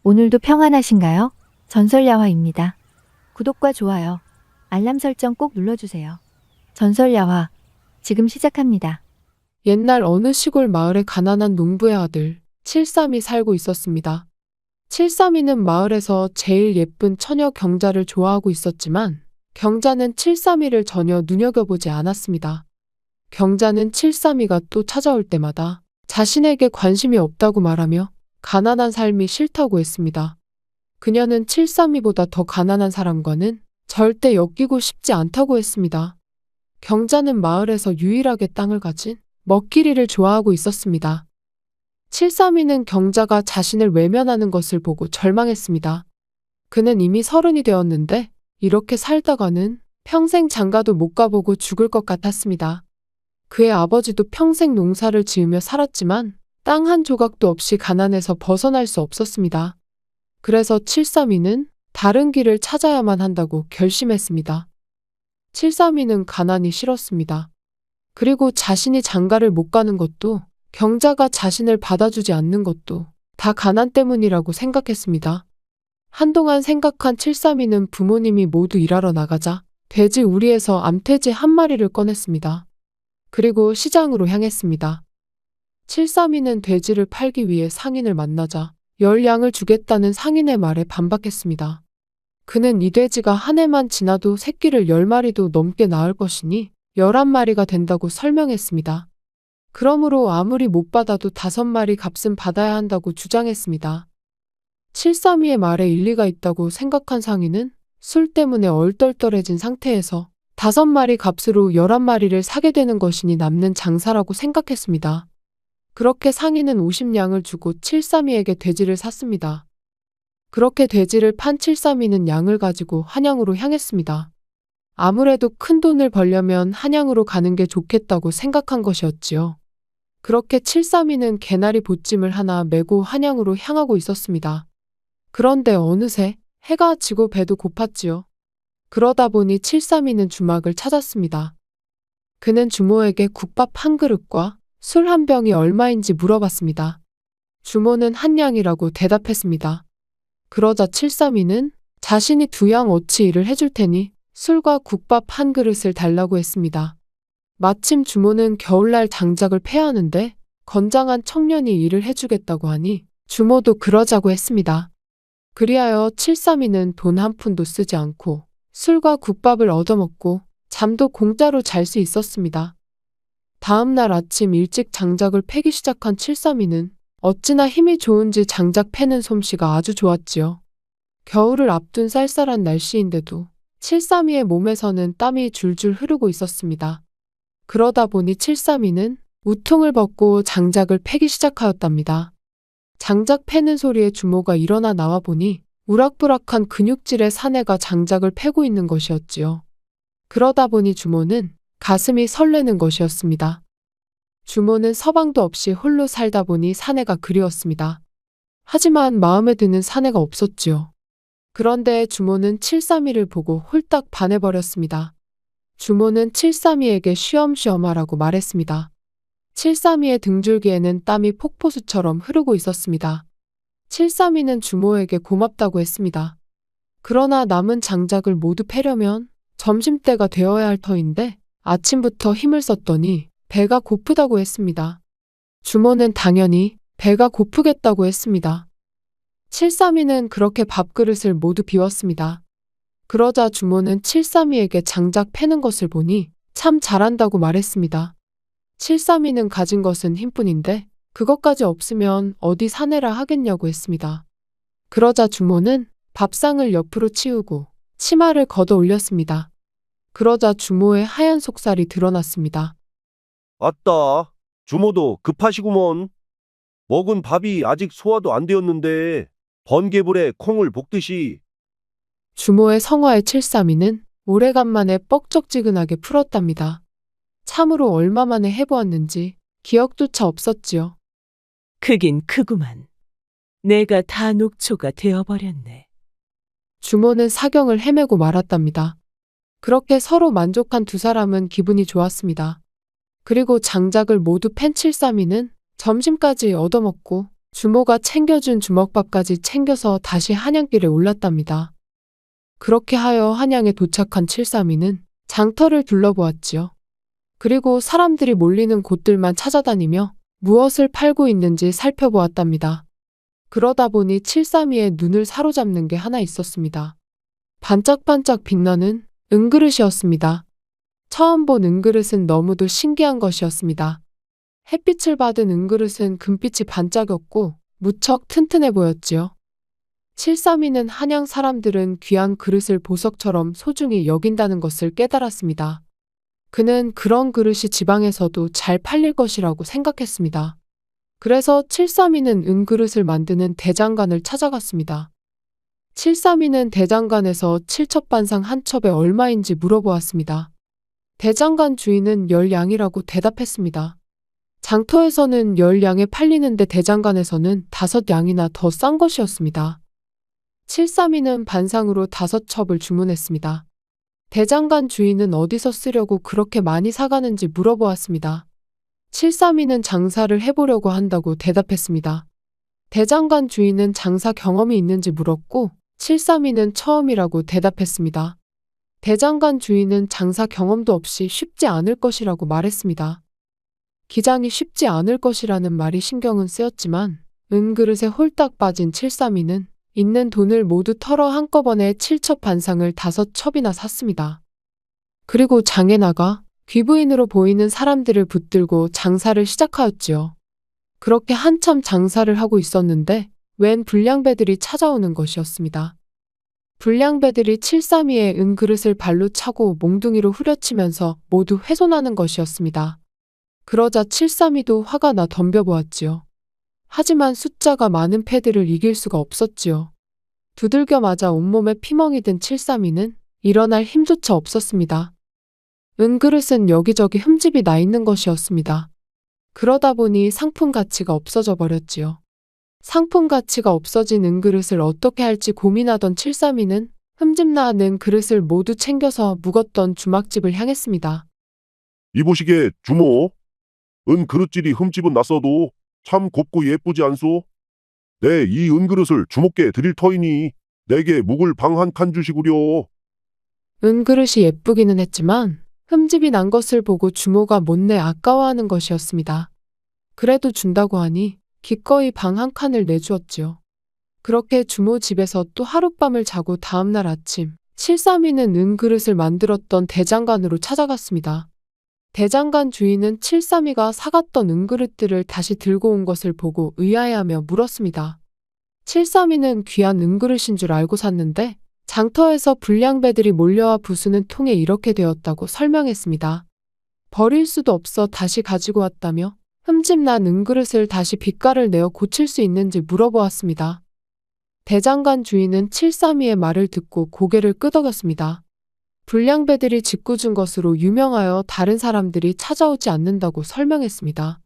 오늘도 평안하신가요? 전설야화입니다. 구독과 좋아요, 알람 설정 꼭 눌러주세요. 전설야화, 지금 시작합니다. 옛날 어느 시골 마을에 가난한 농부의 아들 칠삼이 살고 있었습니다. 칠삼이는 마을에서 제일 예쁜 처녀 경자를 좋아하고 있었지만 경자는 칠삼이를 전혀 눈여겨보지 않았습니다. 경자는 칠삼이가 또 찾아올 때마다 자신에게 관심이 없다고 말하며 가난한 삶이 싫다고 했습니다. 그녀는 칠삼이보다 더 가난한 사람과는 절대 엮이고 싶지 않다고 했습니다. 경자는 마을에서 유일하게 땅을 가진 먹기리를 좋아하고 있었습니다. 칠삼이는 경자가 자신을 외면하는 것을 보고 절망했습니다. 그는 이미 30이 되었는데 이렇게 살다가는 평생 장가도 못 가보고 죽을 것 같았습니다. 그의 아버지도 평생 농사를 지으며 살았지만 땅 한 조각도 없이 가난해서 벗어날 수 없었습니다. 그래서 칠삼이는 다른 길을 찾아야만 한다고 결심했습니다. 칠삼이는 가난이 싫었습니다. 그리고 자신이 장가를 못 가는 것도 경자가 자신을 받아주지 않는 것도 다 가난 때문이라고 생각했습니다. 한동안 생각한 칠삼이는 부모님이 모두 일하러 나가자 돼지 우리에서 암돼지 한 마리를 꺼냈습니다. 그리고 시장으로 향했습니다. 칠삼이는 돼지를 팔기 위해 상인을 만나자 10양을 주겠다는 상인의 말에 반박했습니다. 그는 이 돼지가 한 해만 지나도 새끼를 10마리도 넘게 낳을 것이니 11마리가 된다고 설명했습니다. 그러므로 아무리 못 받아도 5마리 값은 받아야 한다고 주장했습니다. 칠삼이의 말에 일리가 있다고 생각한 상인은 술 때문에 얼떨떨해진 상태에서 5마리 값으로 11마리를 사게 되는 것이니 남는 장사라고 생각했습니다. 그렇게 상인은 50냥을 주고 칠삼이에게 돼지를 샀습니다. 그렇게 돼지를 판 칠삼이는 양을 가지고 한양으로 향했습니다. 아무래도 큰 돈을 벌려면 한양으로 가는 게 좋겠다고 생각한 것이었지요. 그렇게 칠삼이는 개나리 보찜을 하나 메고 한양으로 향하고 있었습니다. 그런데 어느새 해가 지고 배도 고팠지요. 그러다 보니 칠삼이는 주막을 찾았습니다. 그는 주모에게 국밥 한 그릇과 술 한 병이 얼마인지 물어봤습니다. 주모는 한 냥이라고 대답했습니다. 그러자 칠삼이는 자신이 2양 어치 일을 해줄 테니 술과 국밥 한 그릇을 달라고 했습니다. 마침 주모는 겨울날 장작을 패야 하는데 건장한 청년이 일을 해주겠다고 하니 주모도 그러자고 했습니다. 그리하여 칠삼이는 돈 한 푼도 쓰지 않고 술과 국밥을 얻어먹고 잠도 공짜로 잘 수 있었습니다. 다음 날 아침 일찍 장작을 패기 시작한 칠삼이는 어찌나 힘이 좋은지 장작 패는 솜씨가 아주 좋았지요. 겨울을 앞둔 쌀쌀한 날씨인데도 칠삼이의 몸에서는 땀이 줄줄 흐르고 있었습니다. 그러다 보니 칠삼이는 우통을 벗고 장작을 패기 시작하였답니다. 장작 패는 소리에 주모가 일어나 나와 보니 우락부락한 근육질의 사내가 장작을 패고 있는 것이었지요. 그러다 보니 주모는 가슴이 설레는 것이었습니다. 주모는 서방도 없이 홀로 살다 보니 사내가 그리웠습니다. 하지만 마음에 드는 사내가 없었지요. 그런데 주모는 칠삼이를 보고 홀딱 반해버렸습니다. 주모는 칠삼이에게 쉬엄쉬엄 하라고 말했습니다. 칠삼이의 등줄기에는 땀이 폭포수처럼 흐르고 있었습니다. 칠삼이는 주모에게 고맙다고 했습니다. 그러나 남은 장작을 모두 패려면 점심때가 되어야 할 터인데 아침부터 힘을 썼더니 배가 고프다고 했습니다. 주모는 당연히 배가 고프겠다고 했습니다. 칠삼이는 그렇게 밥그릇을 모두 비웠습니다. 그러자 주모는 칠삼이에게 장작 패는 것을 보니 참 잘한다고 말했습니다. 칠삼이는 가진 것은 힘뿐인데 그것까지 없으면 어디 사내라 하겠냐고 했습니다. 그러자 주모는 밥상을 옆으로 치우고 치마를 걷어 올렸습니다. 그러자 주모의 하얀 속살이 드러났습니다. 아따, 주모도 급하시구먼. 먹은 밥이 아직 소화도 안 되었는데 번개불에 콩을 볶듯이. 주모의 성화에 칠삼이는 오래간만에 뻑적지근하게 풀었답니다. 참으로 얼마 만에 해보았는지 기억조차 없었지요. 크긴 크구만. 내가 다 녹초가 되어버렸네. 주모는 사경을 헤매고 말았답니다. 그렇게 서로 만족한 두 사람은 기분이 좋았습니다. 그리고 장작을 모두 팬 칠삼이는 점심까지 얻어먹고 주모가 챙겨준 주먹밥까지 챙겨서 다시 한양길에 올랐답니다. 그렇게 하여 한양에 도착한 칠삼이는 장터를 둘러보았지요. 그리고 사람들이 몰리는 곳들만 찾아다니며 무엇을 팔고 있는지 살펴보았답니다. 그러다 보니 칠삼이의 눈을 사로잡는 게 하나 있었습니다. 반짝반짝 빛나는 은그릇이었습니다. 처음 본 은그릇은 너무도 신기한 것이었습니다. 햇빛을 받은 은그릇은 금빛이 반짝였고 무척 튼튼해 보였지요. 칠삼이는 한양 사람들은 귀한 그릇을 보석처럼 소중히 여긴다는 것을 깨달았습니다. 그는 그런 그릇이 지방에서도 잘 팔릴 것이라고 생각했습니다. 그래서 칠삼이는 은그릇을 만드는 대장간을 찾아갔습니다. 칠삼이는 대장간에서 칠첩반상 한 첩에 얼마인지 물어보았습니다. 대장간 주인은 10량이라고 대답했습니다. 장터에서는 10량에 팔리는데 대장간에서는 5량이나 더 싼 것이었습니다. 칠삼이는 반상으로 5첩을 주문했습니다. 대장간 주인은 어디서 쓰려고 그렇게 많이 사가는지 물어보았습니다. 칠삼이는 장사를 해보려고 한다고 대답했습니다. 대장간 주인은 장사 경험이 있는지 물었고 칠삼이는 처음이라고 대답했습니다. 대장간 주인은 장사 경험도 없이 쉽지 않을 것이라고 말했습니다. 기장이 쉽지 않을 것이라는 말이 신경은 쓰였지만 은그릇에 홀딱 빠진 칠삼이는 있는 돈을 모두 털어 한꺼번에 7첩 반상을 5첩이나 샀습니다. 그리고 장에 나가 귀부인으로 보이는 사람들을 붙들고 장사를 시작하였지요. 그렇게 한참 장사를 하고 있었는데 웬 불량배들이 찾아오는 것이었습니다. 불량배들이 칠삼이의 은그릇을 발로 차고 몽둥이로 후려치면서 모두 훼손하는 것이었습니다. 그러자 칠삼이도 화가 나 덤벼보았지요. 하지만 숫자가 많은 패들을 이길 수가 없었지요. 두들겨 맞아 온몸에 피멍이 든 칠삼이는 일어날 힘조차 없었습니다. 은그릇은 여기저기 흠집이 나 있는 것이었습니다. 그러다 보니 상품 가치가 없어져 버렸지요. 상품 가치가 없어진 은그릇을 어떻게 할지 고민하던 칠삼이는 흠집 나는 그릇을 모두 챙겨서 묵었던 주막집을 향했습니다. 이보시게 주모. 은그릇질이 흠집은 났어도 참 곱고 예쁘지 않소? 내 이 은그릇을 주목께 드릴 터이니 내게 묵을 방 한 칸 주시구려. 은그릇이 예쁘기는 했지만 흠집이 난 것을 보고 주모가 못내 아까워하는 것이었습니다. 그래도 준다고 하니 기꺼이 방 한 칸을 내주었지요. 그렇게 주모 집에서 또 하룻밤을 자고 다음날 아침 칠삼이는 은그릇을 만들었던 대장간으로 찾아갔습니다. 대장간 주인은 칠삼이가 사갔던 은그릇들을 다시 들고 온 것을 보고 의아해하며 물었습니다. 칠삼이는 귀한 은그릇인 줄 알고 샀는데 장터에서 불량배들이 몰려와 부수는 통에 이렇게 되었다고 설명했습니다. 버릴 수도 없어 다시 가지고 왔다며 흠집 난 은그릇을 다시 빛깔을 내어 고칠 수 있는지 물어보았습니다. 대장간 주인은 칠삼이의 말을 듣고 고개를 끄덕였습니다. 불량배들이 짓궂은 것으로 유명하여 다른 사람들이 찾아오지 않는다고 설명했습니다.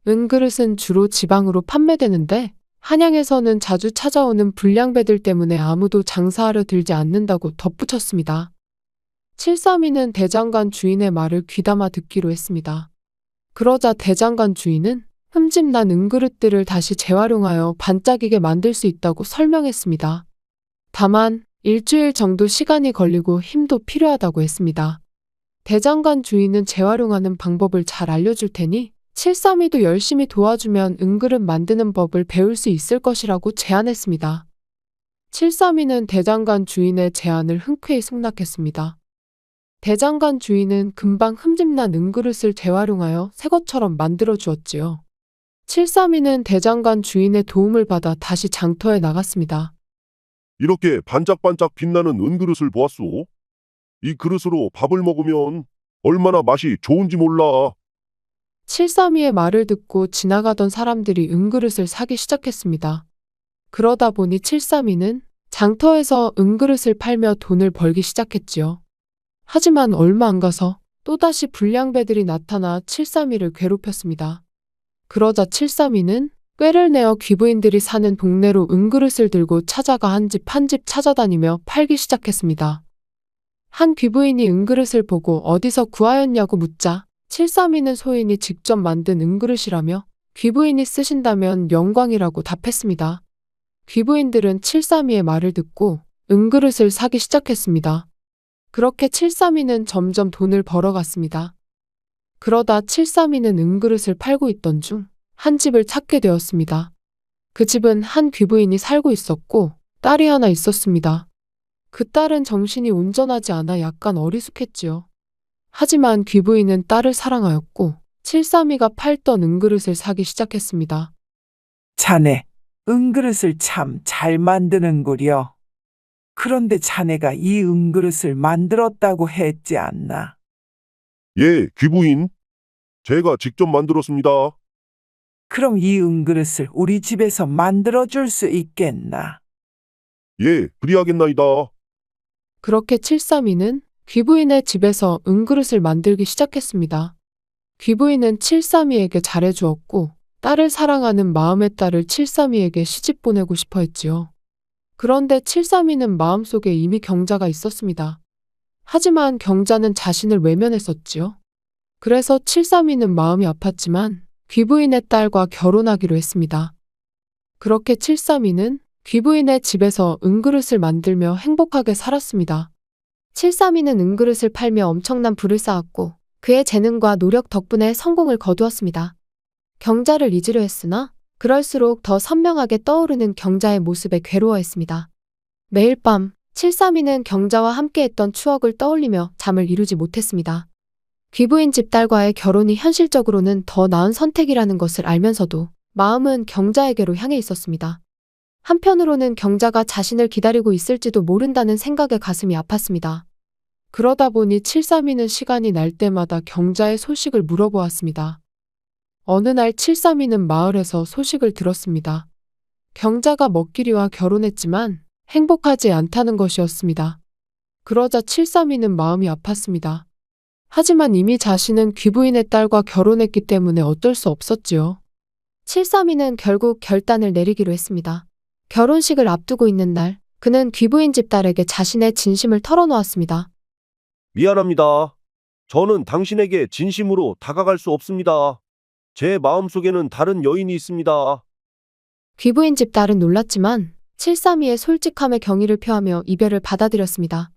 은그릇은 주로 지방으로 판매되는데 한양에서는 자주 찾아오는 불량배들 때문에 아무도 장사하려 들지 않는다고 덧붙였습니다. 칠삼이는 대장간 주인의 말을 귀담아 듣기로 했습니다. 그러자 대장간 주인은 흠집 난 은그릇들을 다시 재활용하여 반짝이게 만들 수 있다고 설명했습니다. 다만 일주일 정도 시간이 걸리고 힘도 필요하다고 했습니다. 대장간 주인은 재활용하는 방법을 잘 알려줄 테니 칠삼이도 열심히 도와주면 은그릇 만드는 법을 배울 수 있을 것이라고 제안했습니다. 칠삼이는 대장간 주인의 제안을 흔쾌히 승낙했습니다. 대장간 주인은 금방 흠집난 은그릇을 재활용하여 새 것처럼 만들어 주었지요. 칠삼이는 대장간 주인의 도움을 받아 다시 장터에 나갔습니다. 이렇게 반짝반짝 빛나는 은그릇을 보았소. 이 그릇으로 밥을 먹으면 얼마나 맛이 좋은지 몰라. 칠삼이의 말을 듣고 지나가던 사람들이 은그릇을 사기 시작했습니다. 그러다 보니 칠삼이는 장터에서 은그릇을 팔며 돈을 벌기 시작했지요. 하지만 얼마 안 가서 또다시 불량배들이 나타나 칠삼이를 괴롭혔습니다. 그러자 칠삼이는 꾀를 내어 귀부인들이 사는 동네로 은그릇을 들고 찾아가 한 집 한 집 찾아다니며 팔기 시작했습니다. 한 귀부인이 은그릇을 보고 어디서 구하였냐고 묻자 칠삼이는 소인이 직접 만든 은그릇이라며 귀부인이 쓰신다면 영광이라고 답했습니다. 귀부인들은 732의 말을 듣고 은그릇을 사기 시작했습니다. 그렇게 732는 점점 돈을 벌어갔습니다. 그러다 732는 은그릇을 팔고 있던 중 한 집을 찾게 되었습니다. 그 집은 한 귀부인이 살고 있었고 딸이 하나 있었습니다. 그 딸은 정신이 온전하지 않아 약간 어리숙했지요. 하지만 귀부인은 딸을 사랑하였고 732가 팔던 은그릇을 사기 시작했습니다. 자네, 은그릇을 참 잘 만드는구려. 그런데 자네가 이 은그릇을 만들었다고 했지 않나? 예, 귀부인. 제가 직접 만들었습니다. 그럼 이 은그릇을 우리 집에서 만들어줄 수 있겠나? 예, 그리하겠나이다. 그렇게 732는 귀부인의 집에서 은그릇을 만들기 시작했습니다. 귀부인은 732에게 잘해주었고 딸을 사랑하는 마음의 딸을 732에게 시집 보내고 싶어 했지요. 그런데 732는 마음속에 이미 경자가 있었습니다. 하지만 경자는 자신을 외면했었지요. 그래서 732는 마음이 아팠지만 귀부인의 딸과 결혼하기로 했습니다. 그렇게 732는 귀부인의 집에서 은그릇을 만들며 행복하게 살았습니다. 732는 은그릇을 팔며 엄청난 부를 쌓았고 그의 재능과 노력 덕분에 성공을 거두었습니다. 경자를 잊으려 했으나 그럴수록 더 선명하게 떠오르는 경자의 모습에 괴로워했습니다. 매일 밤 732는 경자와 함께했던 추억을 떠올리며 잠을 이루지 못했습니다. 귀부인 집 딸과의 결혼이 현실적으로는 더 나은 선택이라는 것을 알면서도 마음은 경자에게로 향해 있었습니다. 한편으로는 경자가 자신을 기다리고 있을지도 모른다는 생각에 가슴이 아팠습니다. 그러다 보니 732는 시간이 날 때마다 경자의 소식을 물어보았습니다. 어느 날 732는 마을에서 소식을 들었습니다. 경자가 먹기리와 결혼했지만 행복하지 않다는 것이었습니다. 그러자 732는 마음이 아팠습니다. 하지만 이미 자신은 귀부인의 딸과 결혼했기 때문에 어쩔 수 없었지요. 732는 결국 결단을 내리기로 했습니다. 결혼식을 앞두고 있는 날, 그는 귀부인 집 딸에게 자신의 진심을 털어놓았습니다. 미안합니다. 저는 당신에게 진심으로 다가갈 수 없습니다. 제 마음속에는 다른 여인이 있습니다. 귀부인 집 딸은 놀랐지만 732의 솔직함에 경의를 표하며 이별을 받아들였습니다.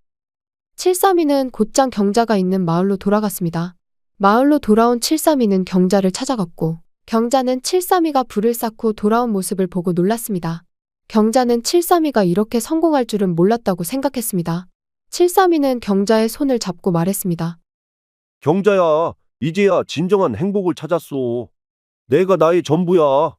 732는 곧장 경자가 있는 마을로 돌아갔습니다. 마을로 돌아온 732는 경자를 찾아갔고 경자는 732가 불을 쌓고 돌아온 모습을 보고 놀랐습니다. 경자는 732가 이렇게 성공할 줄은 몰랐다고 생각했습니다. 732는 경자의 손을 잡고 말했습니다. 경자야, 이제야 진정한 행복을 찾았소. 내가 나의 전부야.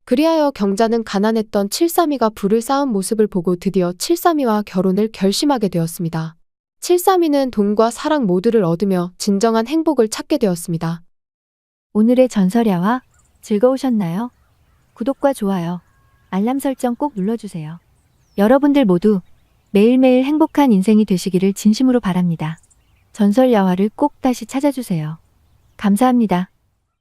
그리하여 경자는 가난했던 732가 불을 쌓은 모습을 보고 드디어 732와 결혼을 결심하게 되었습니다. 732는 돈과 사랑 모두를 얻으며 진정한 행복을 찾게 되었습니다. 오늘의 전설야화 즐거우셨나요? 구독과 좋아요, 알람 설정 꼭 눌러주세요. 여러분들 모두 매일매일 행복한 인생이 되시기를 진심으로 바랍니다. 전설야화를 꼭 다시 찾아주세요. 감사합니다.